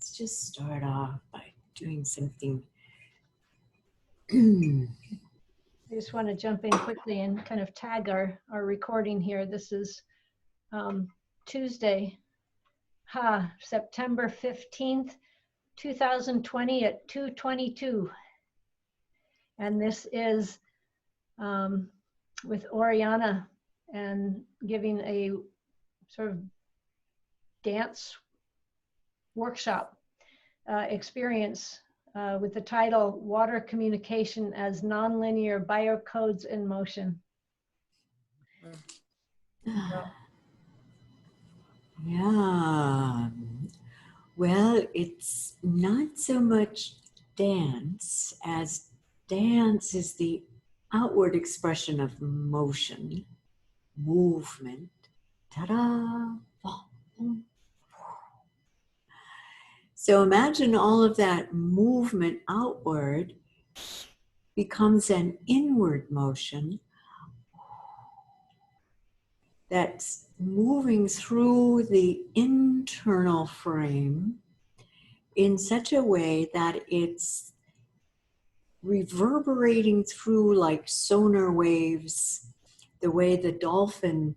let's just start off by doing something. I just want to jump in quickly and kind of tag our recording here. This is Tuesday, September 15th, 2020 at 2:22. And this is with Oriana and giving a sort of dance workshop experience with the title Water Communication as Nonlinear Biocodes in Motion. Yeah, well, it's not so much dance as dance is the outward expression of motion, movement. Ta-da! So imagine all of that movement outward becomes an inward motion that's moving through the internal frame in such a way that it's reverberating through like sonar waves, the way the dolphin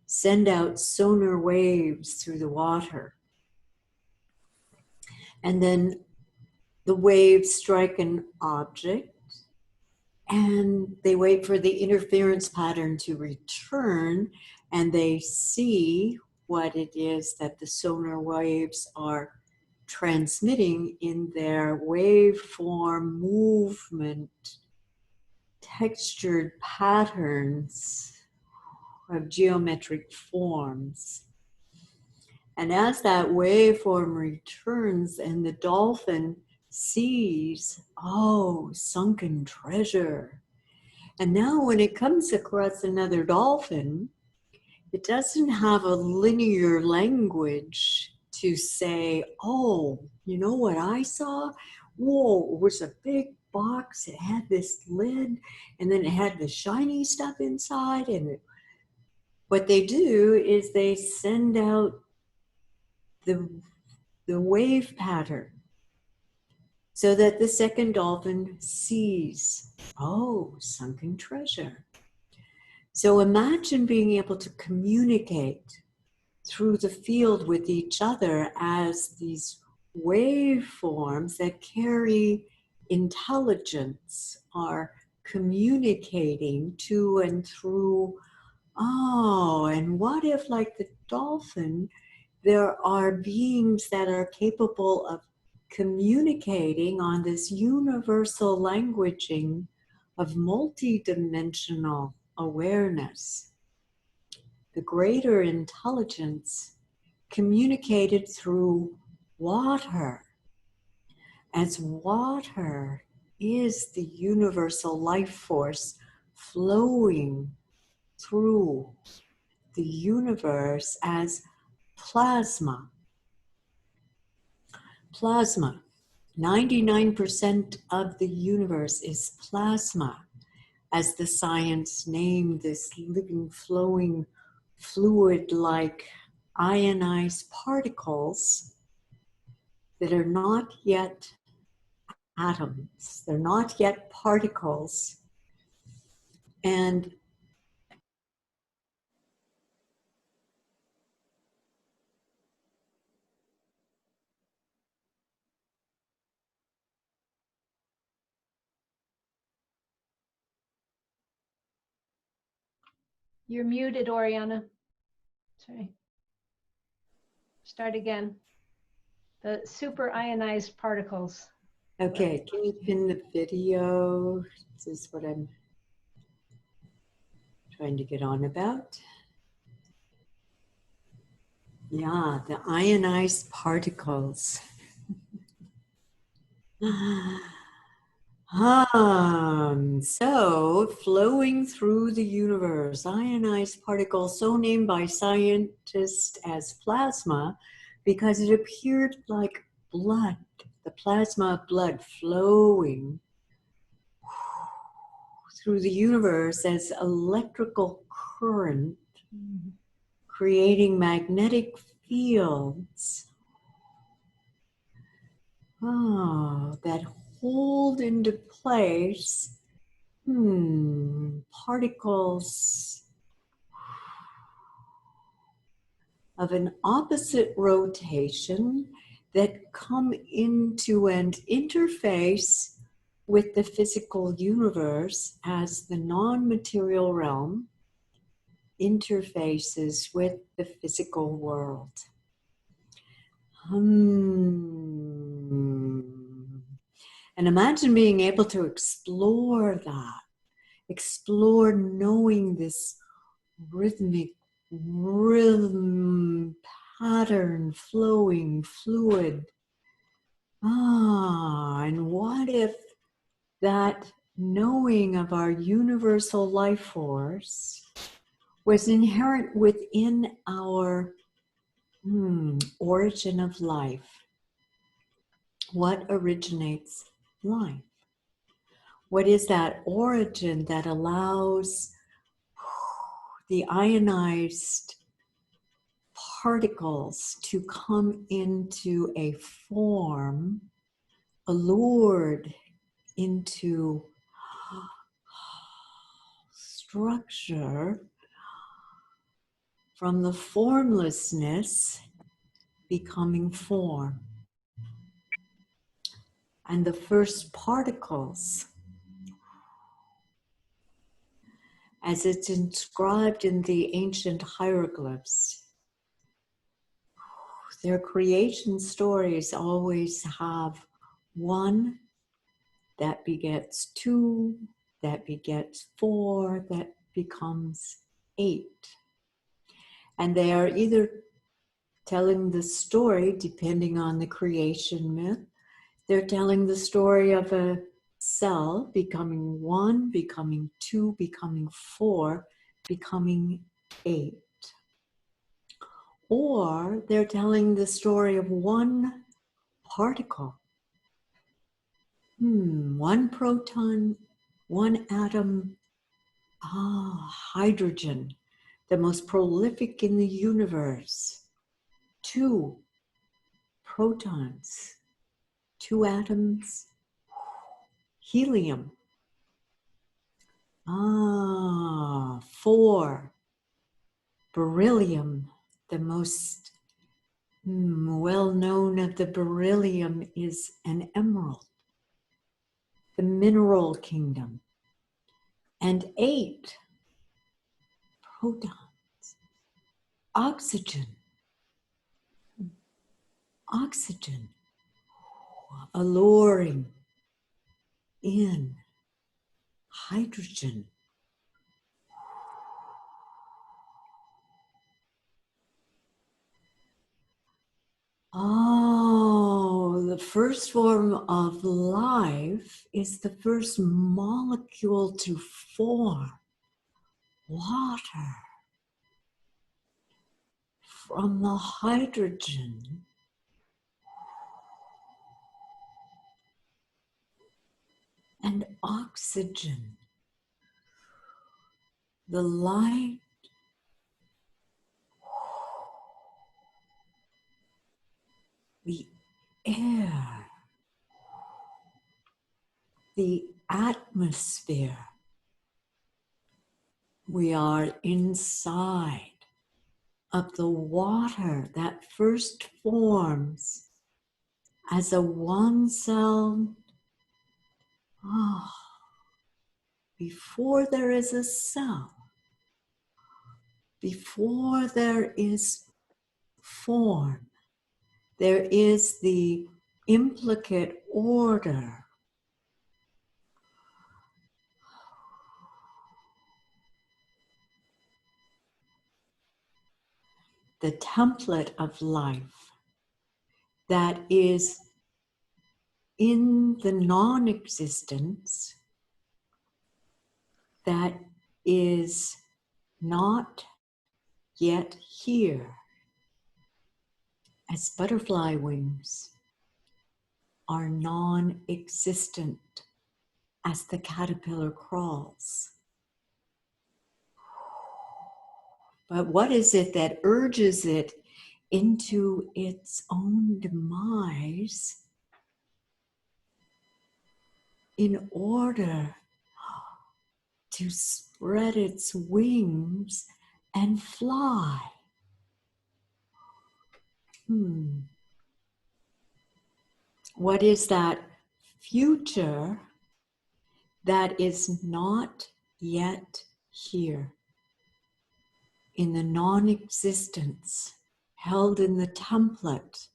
send out sonar waves through the water. And then the waves strike an object and they wait for the interference pattern to return, and they see what it is that the sonar waves are transmitting in their waveform movement, textured patterns of geometric forms. And as that waveform returns and the dolphin sees, oh, sunken treasure. And now when it comes across another dolphin, it doesn't have a linear language to say, oh, you know what I saw? Whoa, it was a big box. It had this lid, and then it had the shiny stuff inside. And what they do is they send out the wave pattern so that the second dolphin sees, oh, sunken treasure. So imagine being able to communicate through the field with each other as these waveforms that carry intelligence are communicating to and through. Oh, and what if, like the dolphin, there are beings that are capable of communicating on this universal languaging of multidimensional awareness. The greater intelligence communicated through water, as water is the universal life force flowing through the universe as plasma. Plasma. 99% of the universe is plasma, as the science named this living, flowing, fluid-like ionized particles that are not yet atoms. They're not yet particles. And You're muted, Oriana. Sorry. Start again. The super ionized particles. okay, can you pin the video? This is what I'm trying to get on about. Yeah, the ionized particles. So flowing through the universe, ionized particles, so named by scientists as plasma, because it appeared like blood, the plasma of blood flowing through the universe as electrical current, creating magnetic fields that hold into place particles of an opposite rotation that come into and interface with the physical universe as the non-material realm interfaces with the physical world. And imagine being able to explore that, explore knowing this rhythm, pattern, flowing, fluid. And what if that knowing of our universal life force was inherent within our origin of life? What originates life? What is that origin that allows the ionized particles to come into a form, allured into structure from the formlessness becoming form? And the first particles, as it's inscribed in the ancient hieroglyphs, their creation stories always have one that begets two, that begets four, that becomes 8. And they are either telling the story, depending on the creation myth, they're telling the story of a cell becoming 1, becoming 2, becoming 4, becoming 8. Or they're telling the story of one particle. One proton, one atom, hydrogen, the most prolific in the universe. 2 protons, 2 atoms, helium. 4 beryllium, the most well-known of the beryllium is an emerald, the mineral kingdom. And 8 protons, oxygen, alluring in hydrogen. The first form of life is the first molecule to form, water. From the hydrogen, and oxygen, the light, the air, the atmosphere. We are inside of the water that first forms as a one cell. Before there is a cell, before there is form, there is the implicate order. The template of life that is in the non-existence, that is not yet here, as butterfly wings are non-existent as the caterpillar crawls. But what is it that urges it into its own demise? in order to spread its wings and fly. What is that future that is not yet here? In the non-existence, held in the template,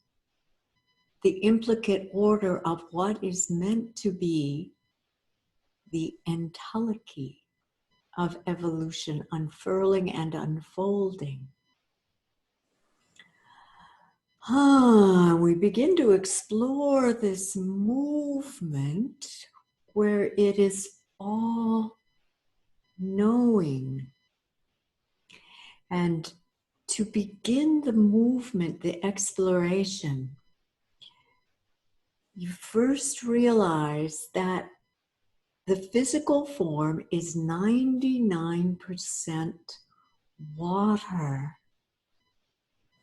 the implicate order of what is meant to be the entelechy of evolution unfurling and unfolding. We begin to explore this movement where it is all knowing. And to begin the movement, the exploration, you first realize that the physical form is 99% water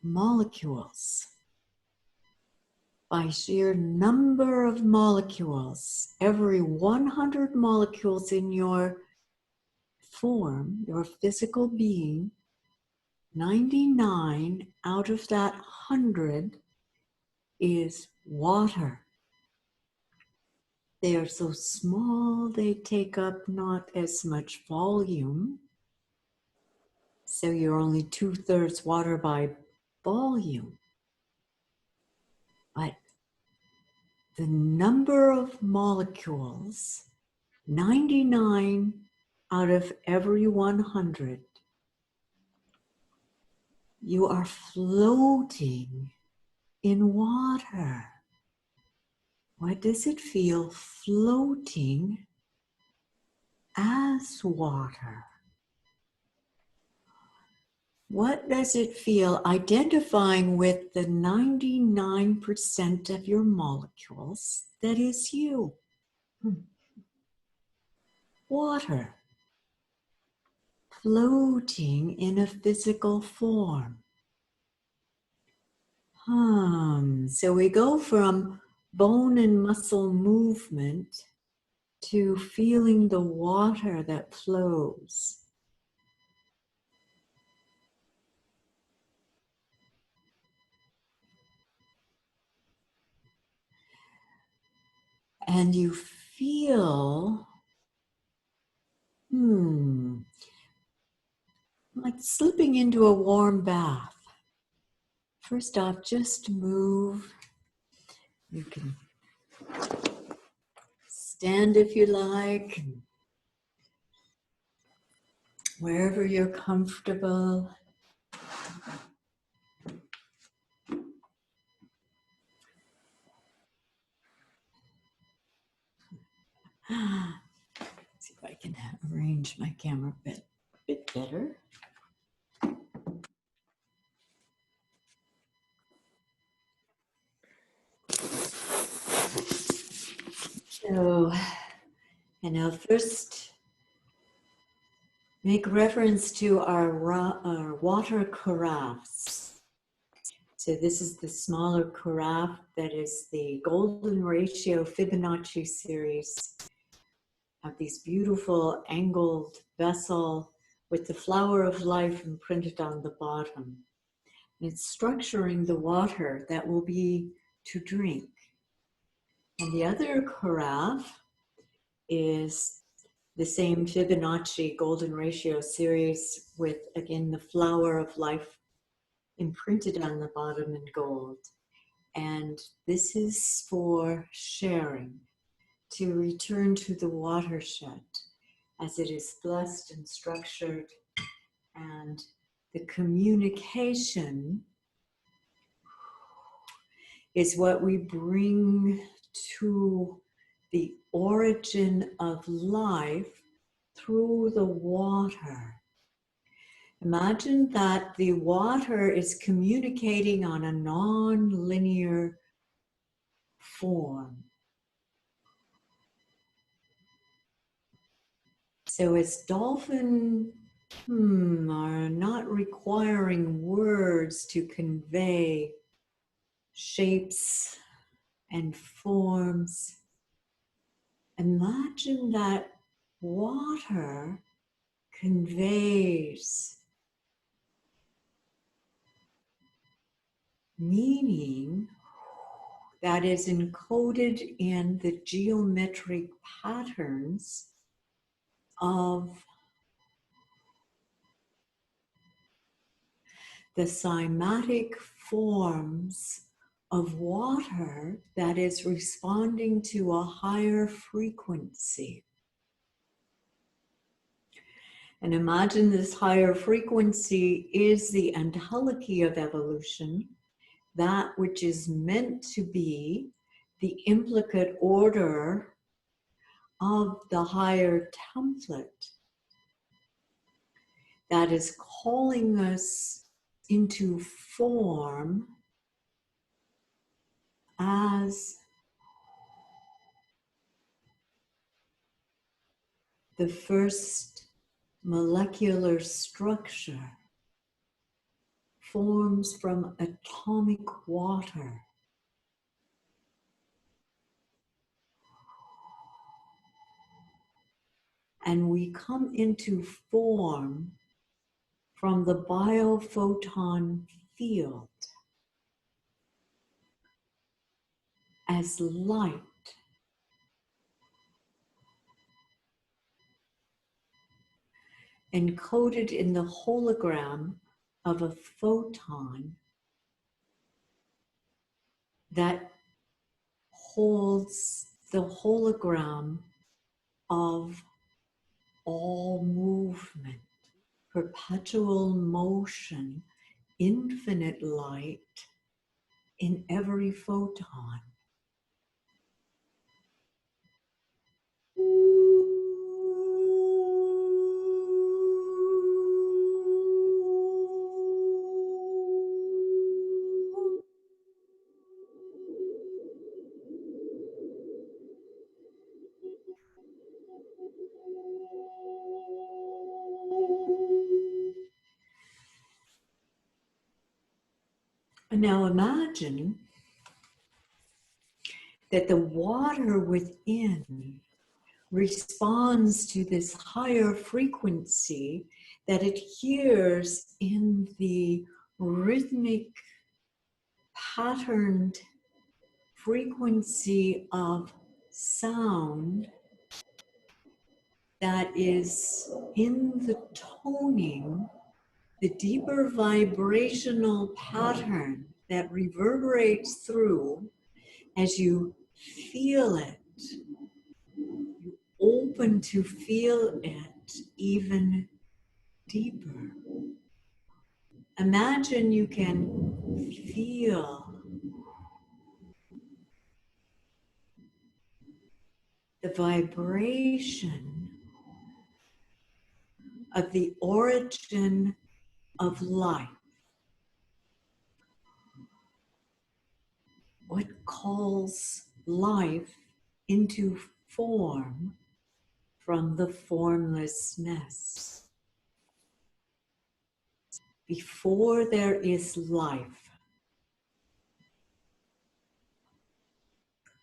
molecules. By sheer number of molecules, every 100 molecules in your form, your physical being, 99 out of that 100 is water. They are so small, they take up not as much volume. So you're only 2/3 water by volume. But the number of molecules, 99 out of every 100, you are floating in water. What does it feel floating as water? What does it feel identifying with the 99% of your molecules that is you? Water, floating in a physical form. So we go from bone and muscle movement to feeling the water that flows. And you feel, like slipping into a warm bath. First off, just move. You can stand if you like, wherever you're comfortable. See if I can arrange my camera a bit better. So, and I'll first make reference to our water carafes. So this is the smaller carafe that is the golden ratio Fibonacci series of these beautiful angled vessel with the flower of life imprinted on the bottom. And it's structuring the water that will be to drink. And the other carafe is the same Fibonacci golden ratio series with, again, the flower of life imprinted on the bottom in gold. And this is for sharing, to return to the watershed as it is blessed and structured, and the communication is what we bring to the origin of life through the water. Imagine that the water is communicating on a nonlinear form. So as Dolphin are not requiring words to convey shapes and forms, Imagine that water conveys meaning that is encoded in the geometric patterns of the cymatic forms of water that is responding to a higher frequency. And imagine this higher frequency is the entelechy of evolution, that which is meant to be the implicate order of the higher template that is calling us into form as the first molecular structure forms from atomic water. And we come into form from the biophoton field as light. Encoded in the hologram of a photon that holds the hologram of all movement, perpetual motion, infinite light in every photon. And now imagine that the water within responds to this higher frequency that it hears in the rhythmic patterned frequency of sound that is in the toning, the deeper vibrational pattern that reverberates through as you feel it. You open to feel it even deeper. Imagine you can feel the vibration of the origin of life. What calls life into form from the formlessness. Before there is life,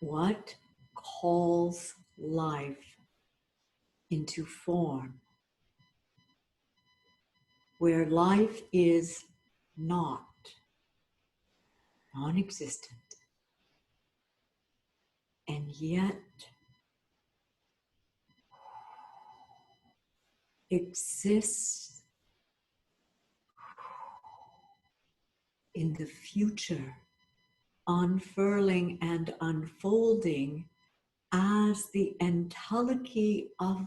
what calls life into form? Where life is not, non-existent, and yet exists in the future, unfurling and unfolding as the entelechy of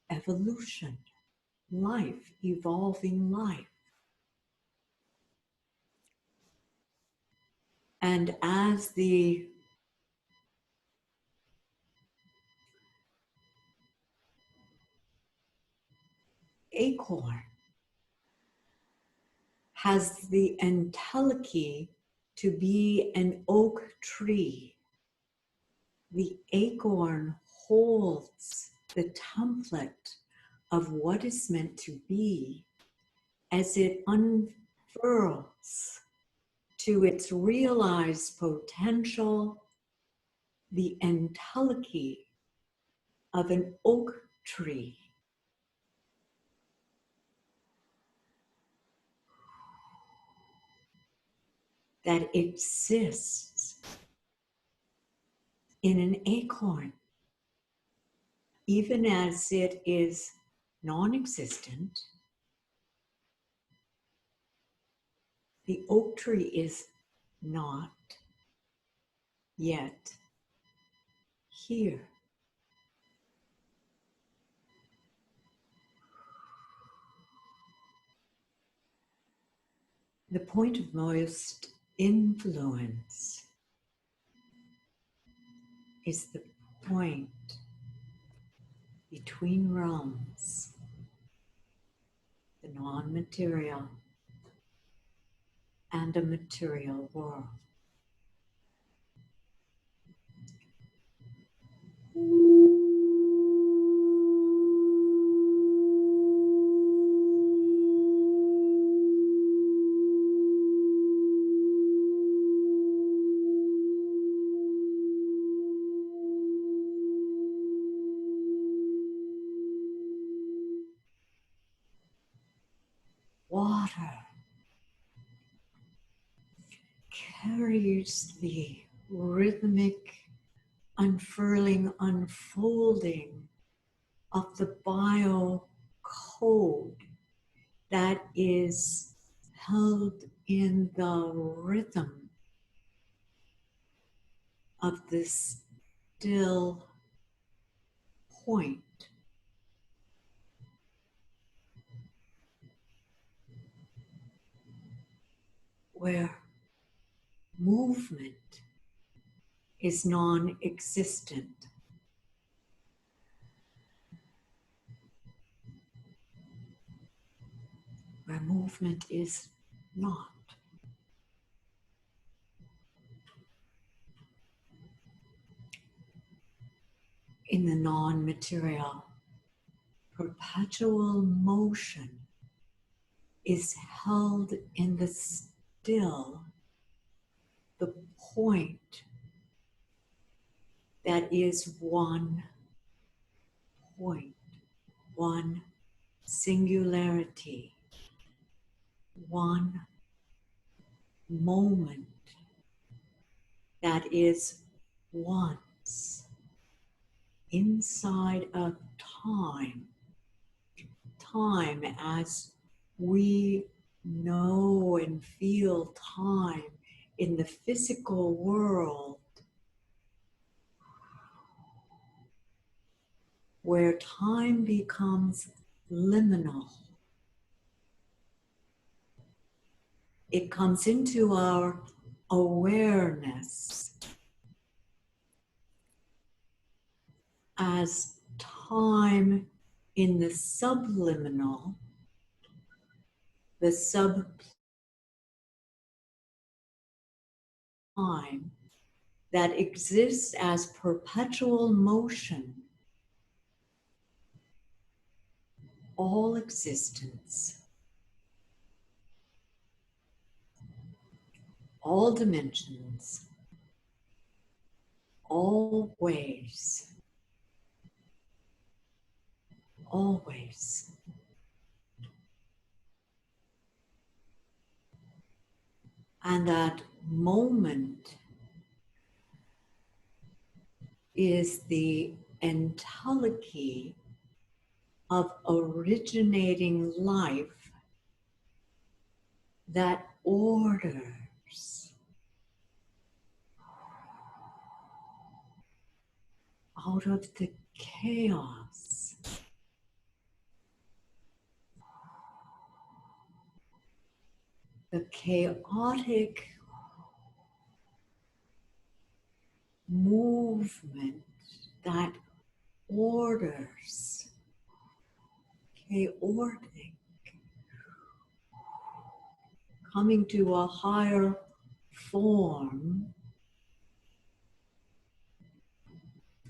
evolution, life, evolving life. And as the acorn has the entelechy to be an oak tree, the acorn holds the template of what is meant to be as it unfurls to its realized potential. The entelechy of an oak tree that exists in an acorn, even as it is non-existent. The oak tree is not yet here. The point of most influence is the point between realms, the non-material and a material world. Water carries the rhythmic unfurling, unfolding of the bio code that is held in the rhythm of this still point. Where movement is non-existent. Where movement is not. In the non-material, perpetual motion is held in the still, the point that is one point, one singularity, one moment that is once inside of time, time as we know and feel time in the physical world, where time becomes liminal. It comes into our awareness as time in the subliminal, the sub-time that exists as perpetual motion, all existence, all dimensions, all ways, always. And that moment is the entelechy of originating life that orders out of the chaos, the chaotic movement that orders, chaotic, coming to a higher form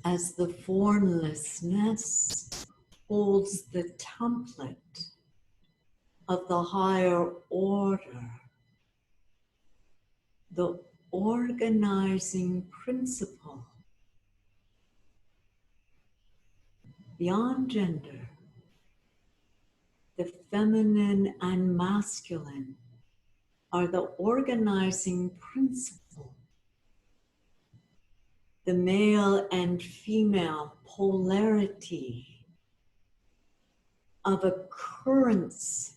as the formlessness holds the template of the higher order, the organizing principle beyond gender, the feminine and masculine are the organizing principle. The male and female polarity of a currents,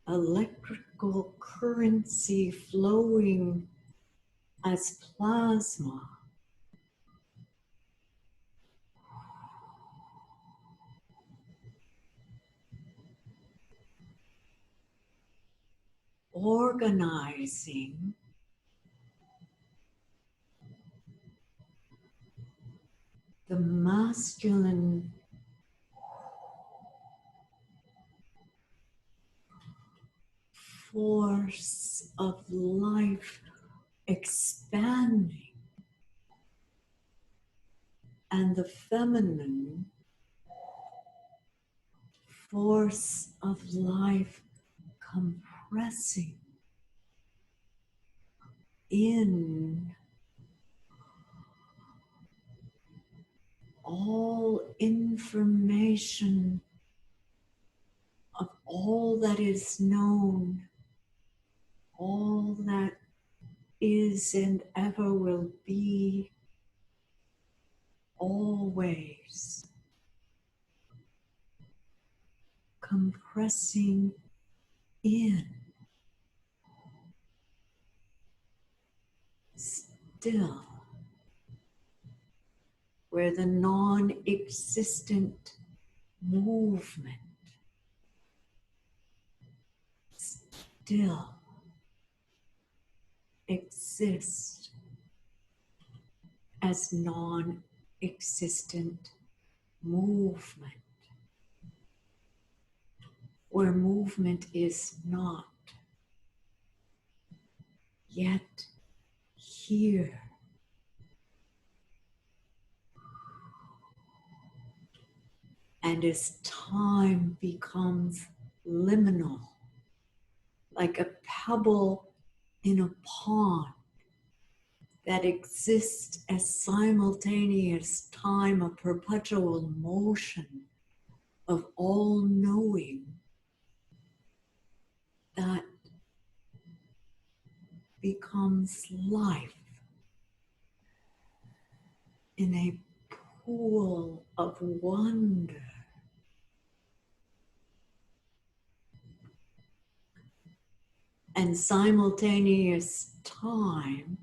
electrical currency flowing as plasma, organizing the masculine force of life expanding and the feminine force of life compressing in all information of all that is known, all that is and ever will be, always compressing in, still, where the non-existent movement still exists as non-existent movement, where movement is not yet here. And as time becomes liminal, like a pebble in a pond that exists as simultaneous time, a perpetual motion of all knowing, that becomes life in a pool of wonder. And simultaneous time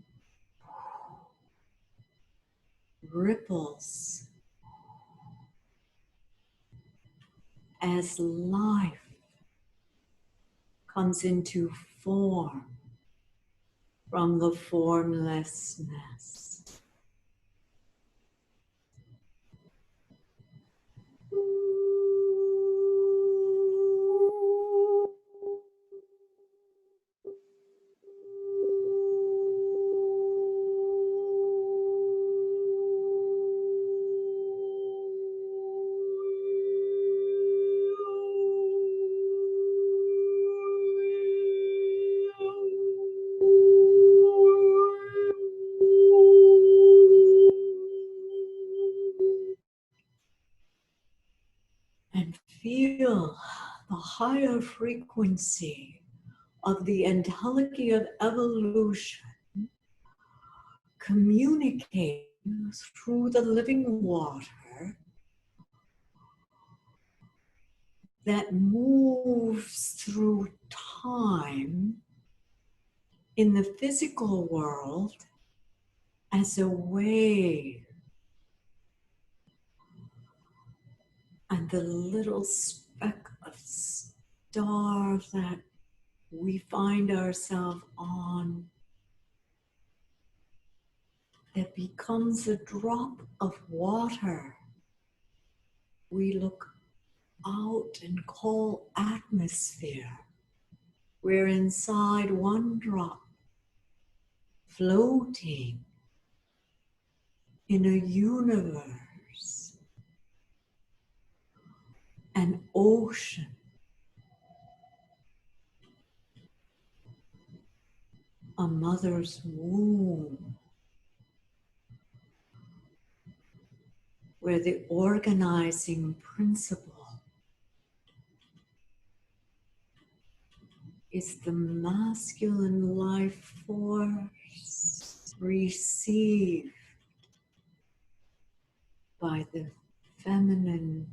ripples as life comes into form from the formlessness. And feel the higher frequency of the entelechy of evolution communicating through the living water that moves through time in the physical world as a wave. And the little speck of star that we find ourselves on, that becomes a drop of water we look out and call atmosphere. We're inside one drop, floating in a universe, an ocean, a mother's womb, where the organizing principle is the masculine life force received by the feminine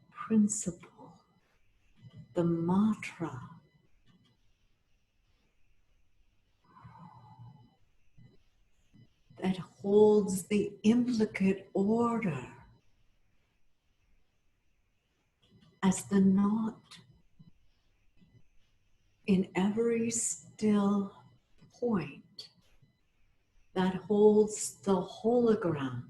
principle, the mantra that holds the implicate order as the knot in every still point that holds the hologram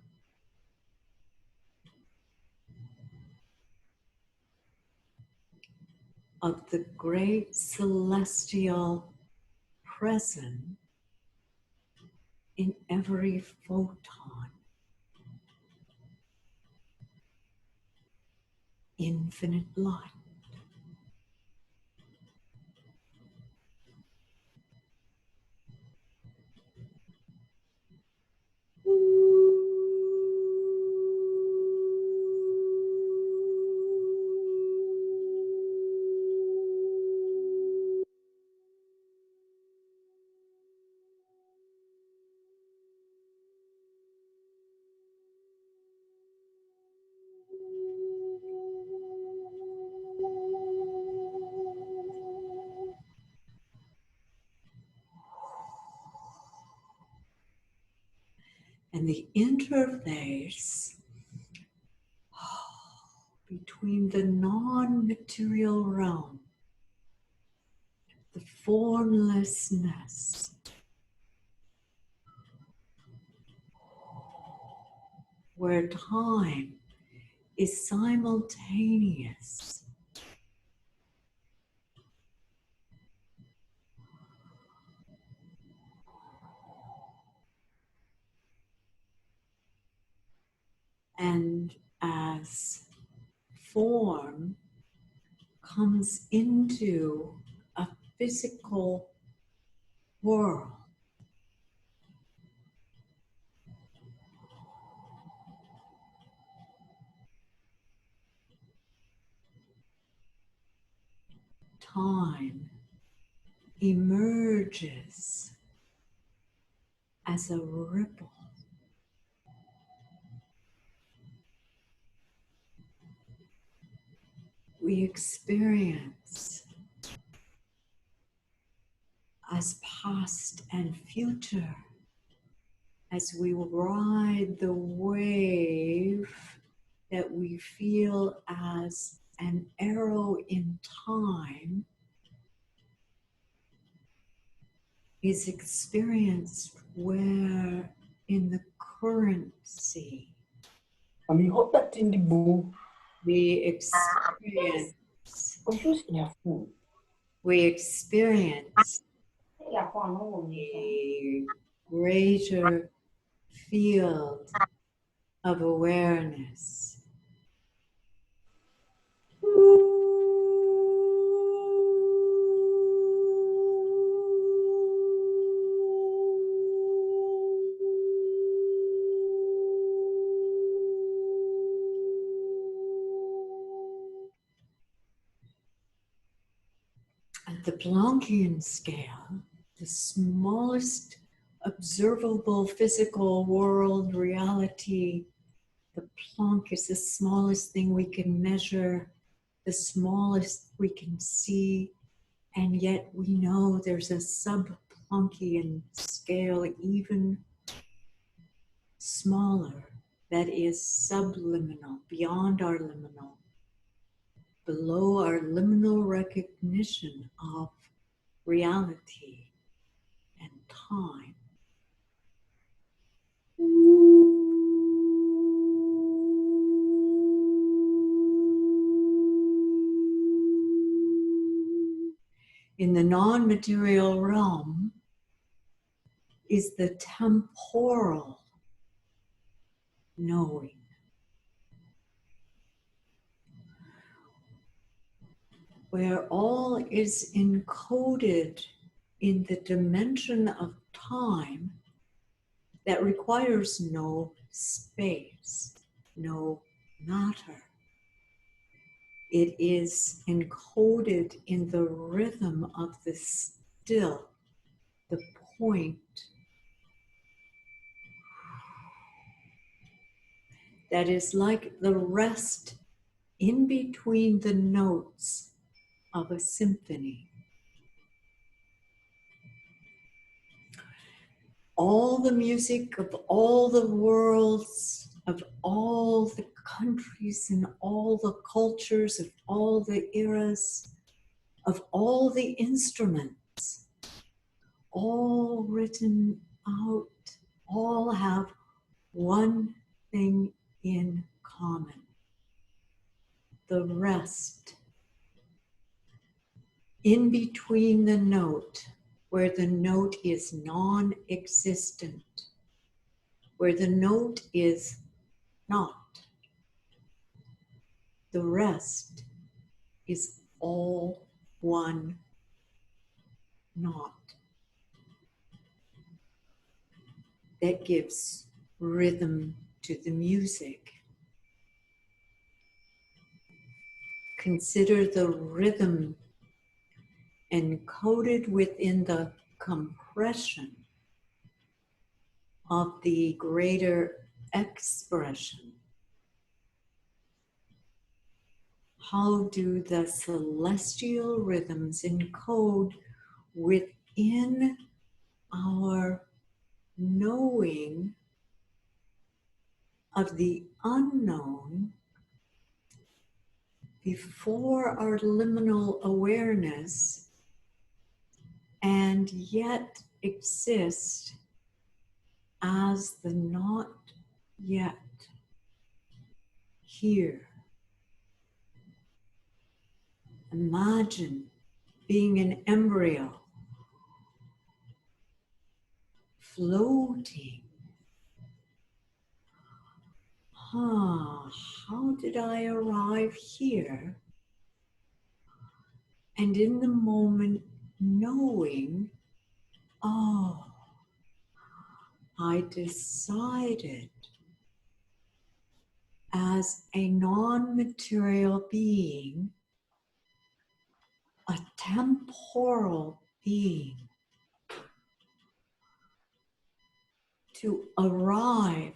of the great celestial present in every photon, infinite light. And the interface between the non-material realm, the formlessness, where time is simultaneous, and as form comes into a physical world, time emerges as a ripple. We experience as past and future as we ride the wave that we feel as an arrow in time is experienced where in the currency Amigo, patindi bu. we experience Confused na food. a greater field of awareness. At the Planckian scale, the smallest observable physical world reality, the Planck is the smallest thing we can measure, the smallest we can see, and yet we know there's a sub-Planckian scale even smaller that is subliminal, beyond our liminal, below our liminal recognition of reality and time. In the non-material realm is the temporal knowing, where all is encoded in the dimension of time that requires no space. no matter. It is encoded in the rhythm of the still, the point that is like the rest in between the notes of a symphony. All the music of all the worlds, of all the countries and all the cultures, of all the eras, of all the instruments, all written out, all have one thing in common: the rest in between the note, where the note is non-existent, where the note is not. The rest is all one not. That gives rhythm to the music. Consider the rhythm encoded within the compression of the greater expression. How do the celestial rhythms encode within our knowing of the unknown before our liminal awareness, and yet exist as the not yet here? Imagine being an embryo, floating. How did I arrive here? And in the moment, knowing, oh, I decided as a non-material being, a temporal being, to arrive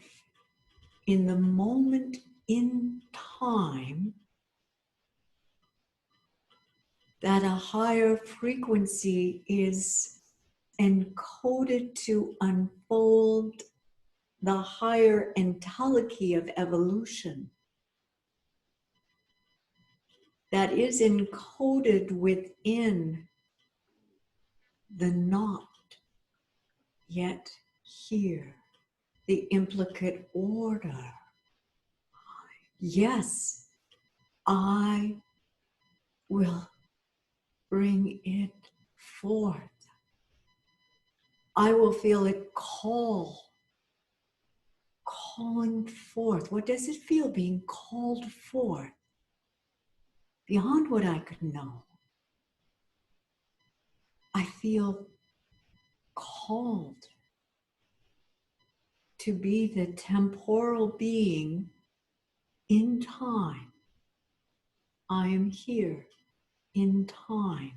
in the moment in time that a higher frequency is encoded to unfold the higher entelechy of evolution that is encoded within the not yet here, the implicate order. Yes, I will bring it forth. I will feel it calling forth. What does it feel being called forth? Beyond what I could know. I feel called to be the temporal being in time. I am here in time.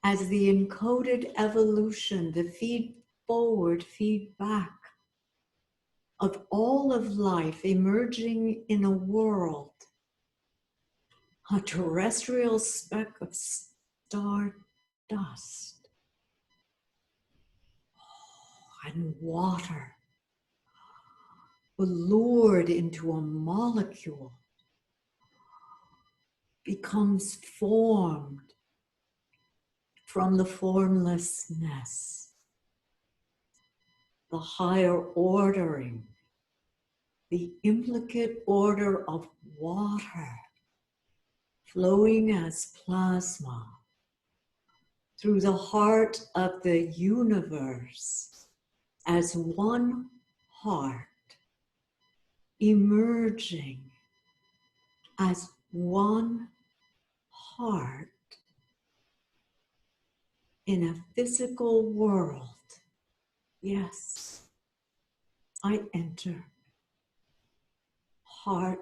As the encoded evolution, the feed forward, feedback of all of life emerging in a world, a terrestrial speck of star dust and water, lured into a molecule, becomes formed from the formlessness, the higher ordering, the implicate order of water flowing as plasma through the heart of the universe as one heart, emerging as one heart in a physical world. Yes, I enter heart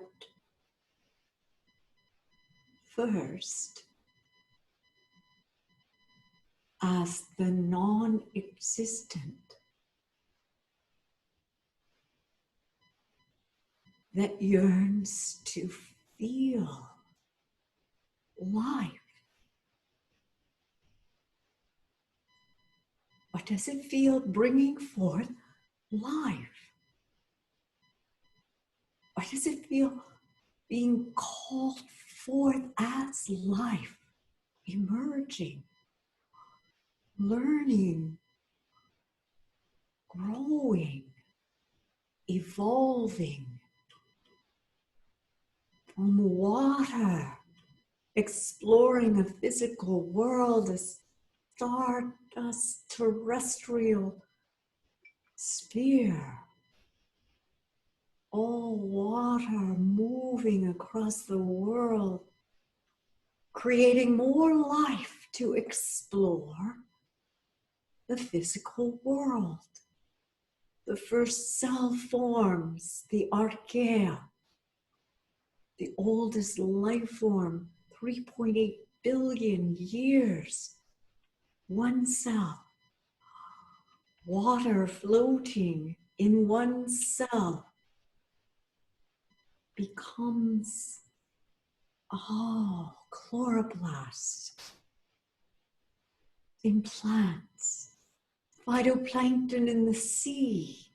first as the non-existent that yearns to feel life. What does it feel bringing forth life? What does it feel being called forth as life, emerging, learning, growing, evolving from water, exploring a physical world, a stardust terrestrial sphere, all water moving across the world, creating more life to explore the physical world. The first cell forms, the archaea, the oldest life form, 3.8 billion years, one cell, water floating in one cell becomes, chloroplasts in plants, phytoplankton in the sea,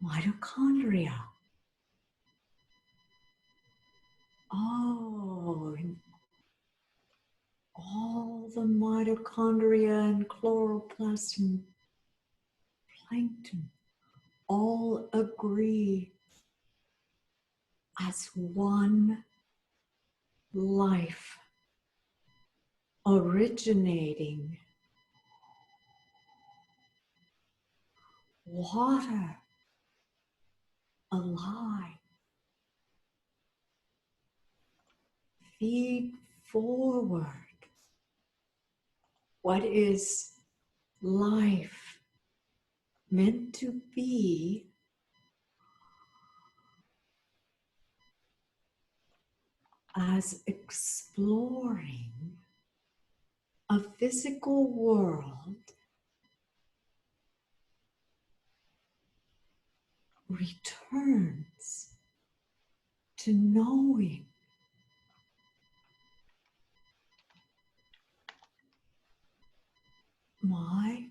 mitochondria. And all the mitochondria and chloroplast and plankton all agree as one life originating water alive. Feed forward. What is life meant to be as exploring a physical world returns to knowing my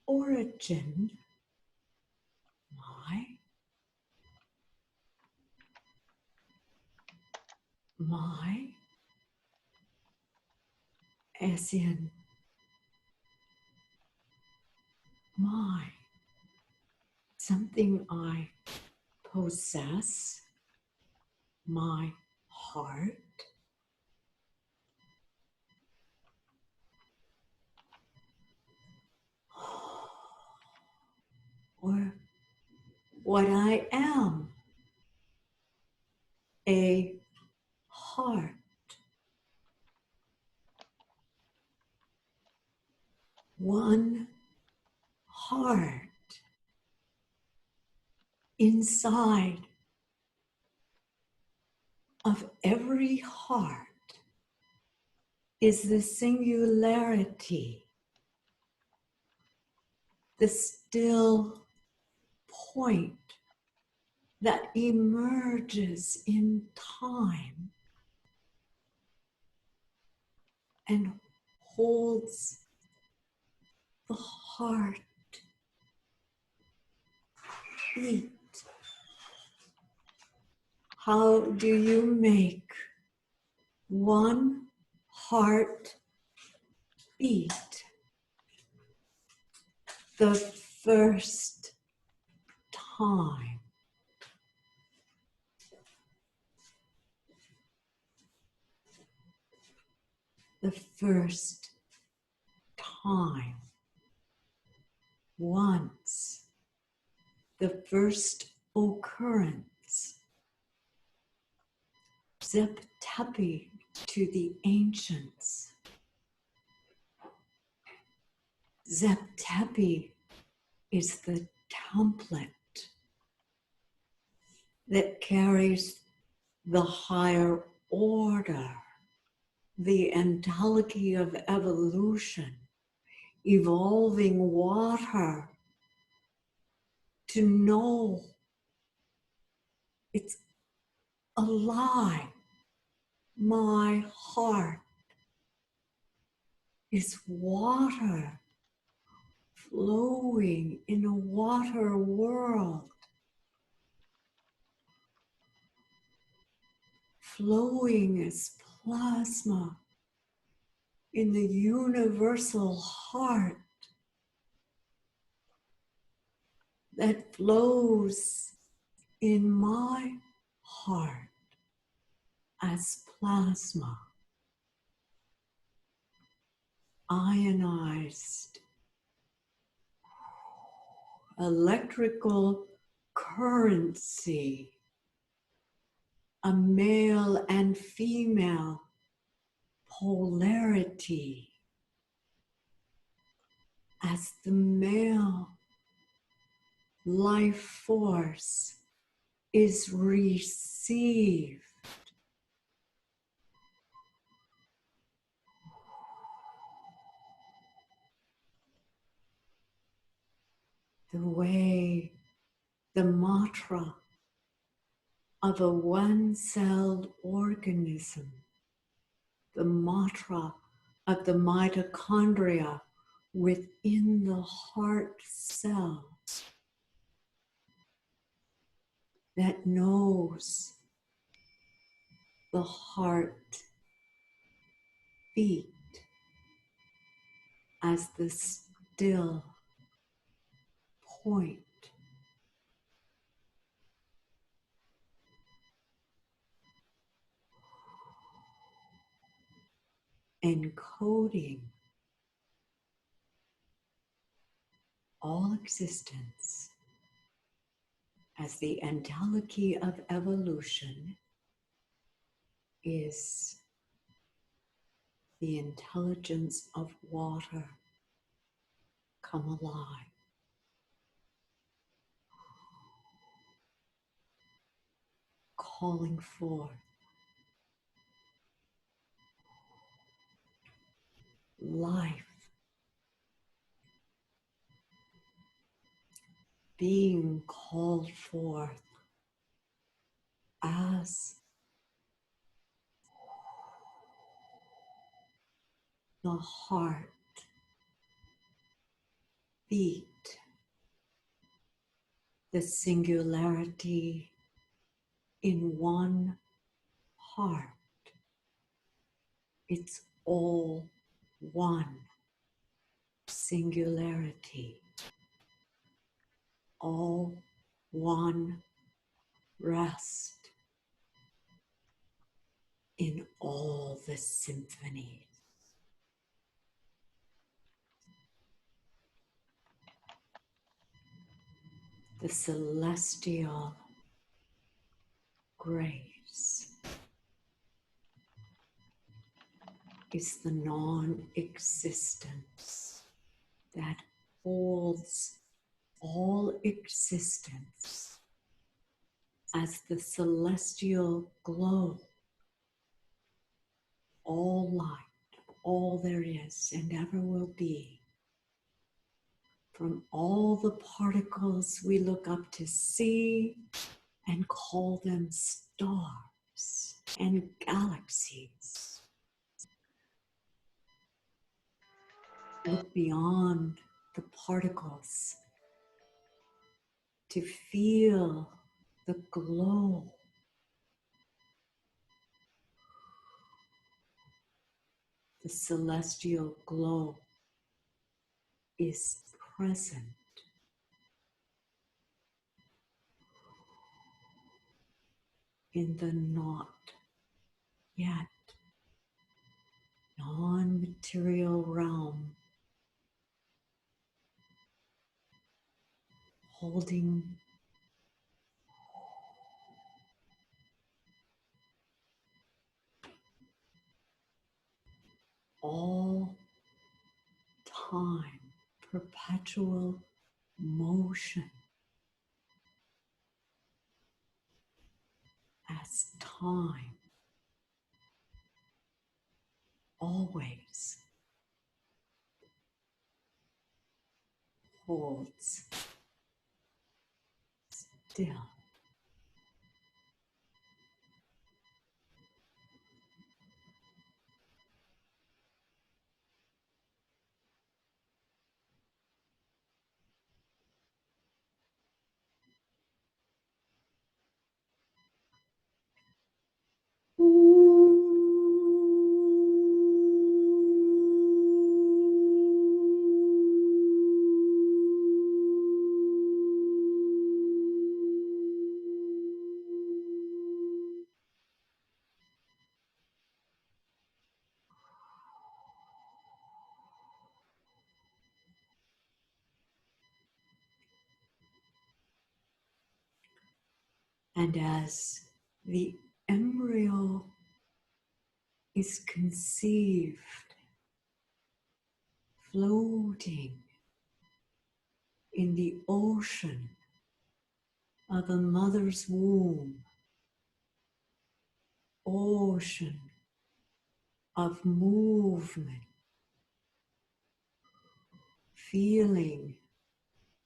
origin, my, as in my, something I possess, my heart, or what I am, a heart. One heart inside of every heart is the singularity, the still point that emerges in time and holds the heart beat. How do you make one heart beat? The first time. The first time. Once. The first occurrence. Zep tepi to the ancients. Zep tepi is the template that carries the higher order, the entelechy of evolution, evolving water, to know it's alive. My heart is water flowing in a water world, flowing as plasma in the universal heart that flows in my heart as plasma, ionized electrical currency, a male and female polarity, as the male life force is received. The way the mantra of a one-celled organism, the mantra of the mitochondria within the heart cell that knows the heart beat as the still point, encoding all existence as the entelechy of evolution is the intelligence of water come alive. Calling forth life, being called forth as the heart beat, the singularity in one heart. It's all one singularity, all one rest in all the symphonies. The celestial grace is the non-existence that holds all existence as the celestial glow, all light, all there is and ever will be. From all the particles we look up to see and call them stars and galaxies. Look beyond the particles to feel the glow. The celestial glow is present in the not yet non-material realm, holding all time, perpetual motion as time always holds still. And as the embryo is conceived, floating in the ocean of a mother's womb, ocean of movement, feeling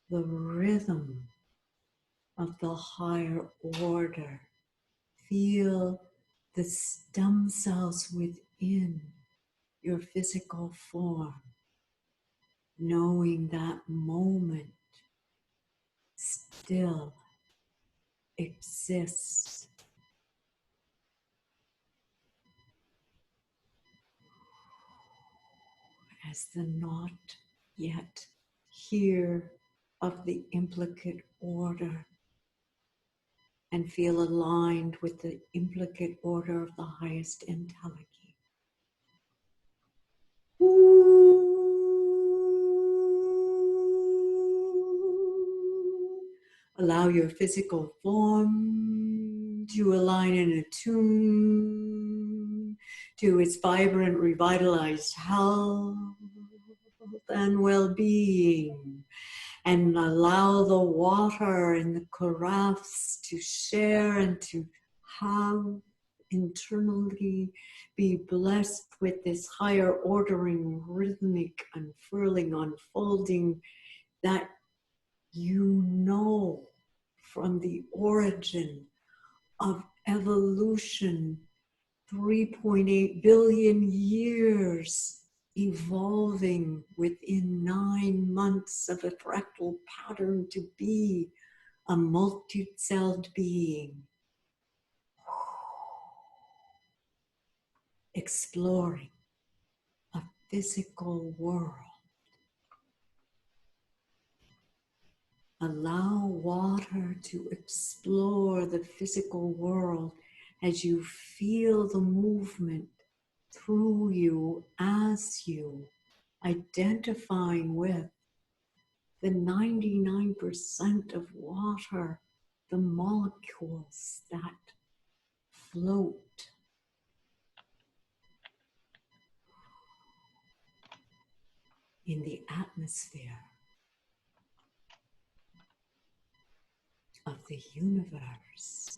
the rhythm of the higher order. Feel the stem cells within your physical form, knowing that moment still exists. As the not yet here of the implicate order, and feel aligned with the implicate order of the highest entelechy. Allow your physical form to align and attune to its vibrant, revitalized health and well-being. And allow the water and the carafes to share and to have internally be blessed with this higher ordering, rhythmic, unfurling, unfolding that you know from the origin of evolution, 3.8 billion years evolving within 9 months of a fractal pattern to be a multi-celled being, exploring a physical world. Allow water to explore the physical world as you feel the movement through you, as you, identifying with the 99% of water, the molecules that float. In the atmosphere of the universe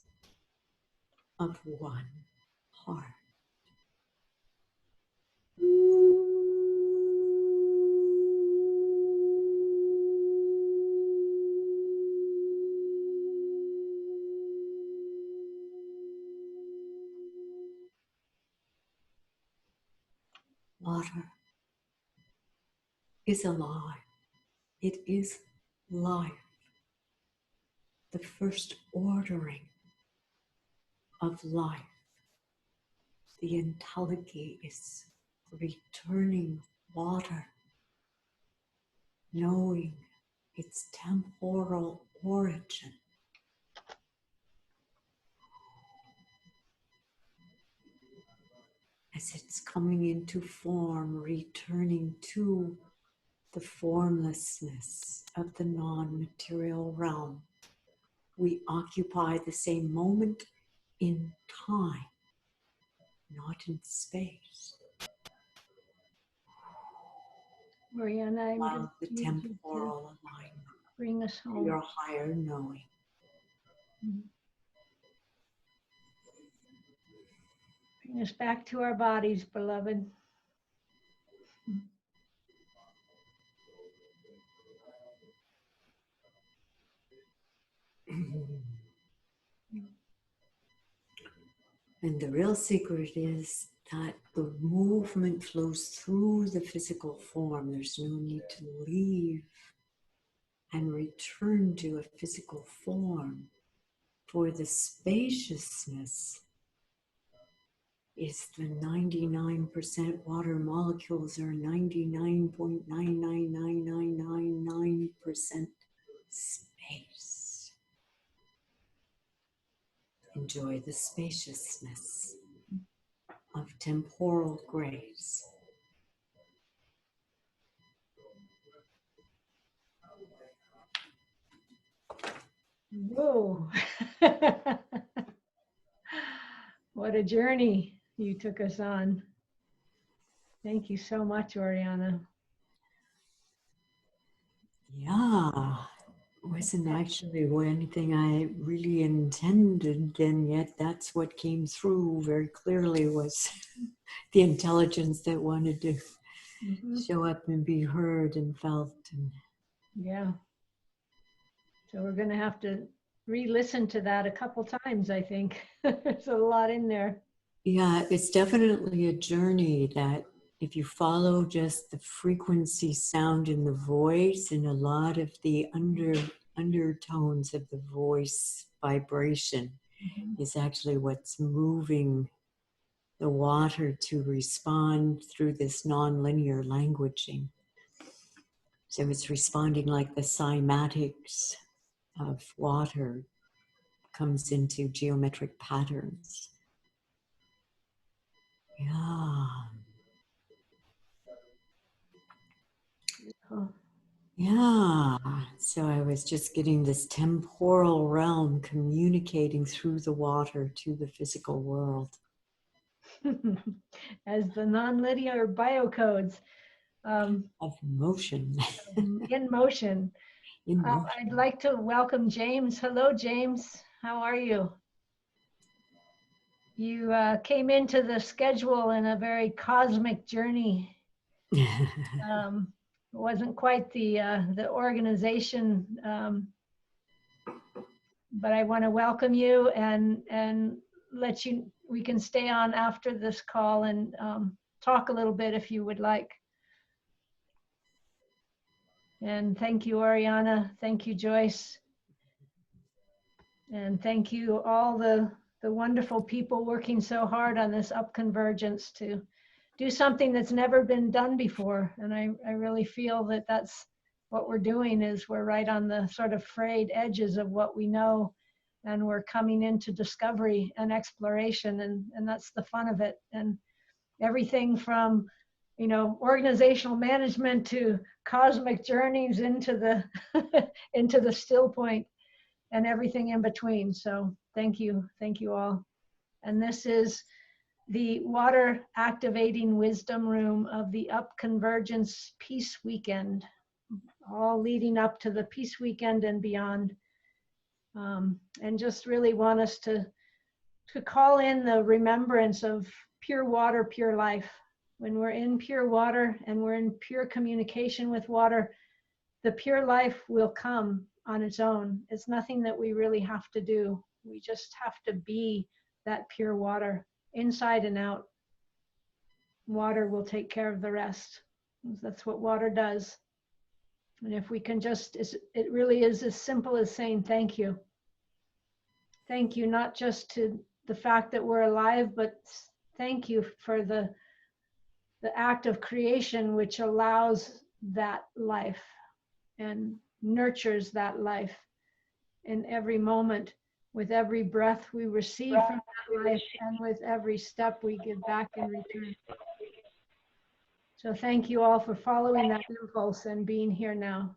of one heart. Water is alive. It is life. The first ordering of life. The entelechy is returning water, knowing its temporal origin. As it's coming into form, returning to the formlessness of the non-material realm. We occupy the same moment in time, not in space. Oriana, I'm Allow going the to need you to temporal alignment bring us to home. your higher knowing. Mhm. Bring us back to our bodies, beloved. And the real secret is that the movement flows through the physical form. There's no need to leave and return to a physical form, for the spaciousness is the 99% water molecules are 99.99999% space. Enjoy the spaciousness of temporal grace. Whoa. What a journey you took us on. Thank you so much, Oriana. Yeah, it wasn't actually anything I really intended, and yet that's what came through very clearly was the intelligence that wanted to show up and be heard and felt. And yeah. So we're going to have to re-listen to that a couple times, I think. There's a lot in there. yeah, it's definitely a journey that if you follow just the frequency sound in the voice and a lot of the undertones of the voice vibration is actually what's moving the water to respond through this nonlinear languaging. So it's responding like the cymatics of water comes into geometric patterns. Yeah. Oh. Yeah. So I was just getting this temporal realm communicating through the water to the physical world. As the nonlinear biocodes Of motion. in motion. In motion. I'd like to welcome James. Hello, James. How are you? You came into the schedule in a very cosmic journey. It wasn't quite the organization, but I want to welcome you and let you. We can stay on after this call and talk a little bit if you would like. And thank you, Oriana. Thank you, Joyce. And thank you all the wonderful people working so hard on this upconvergence to do something that's never been done before. And I really feel that that's what we're doing is we're right on the sort of frayed edges of what we know, and we're coming into discovery and exploration, and that's the fun of it. And everything from, you know, organizational management to cosmic journeys into the into the still point and everything in between. So thank you all. And this is the water activating wisdom room of the Upconvergence Peace Weekend, all leading up to the Peace Weekend and beyond. And just really want us to call in the remembrance of pure water, pure life. When we're in pure water and we're in pure communication with water, the pure life will come on its own. It's nothing that we really have to do. We just have to be that pure water, inside and out. Water will take care of the rest. That's what water does. And if we can just, it really is as simple as saying thank you. Thank you, not just to the fact that we're alive, but thank you for the act of creation which allows that life and nurtures that life in every moment, with every breath we receive from that life, and with every step we give back in return. So thank you all for following that impulse and being here now.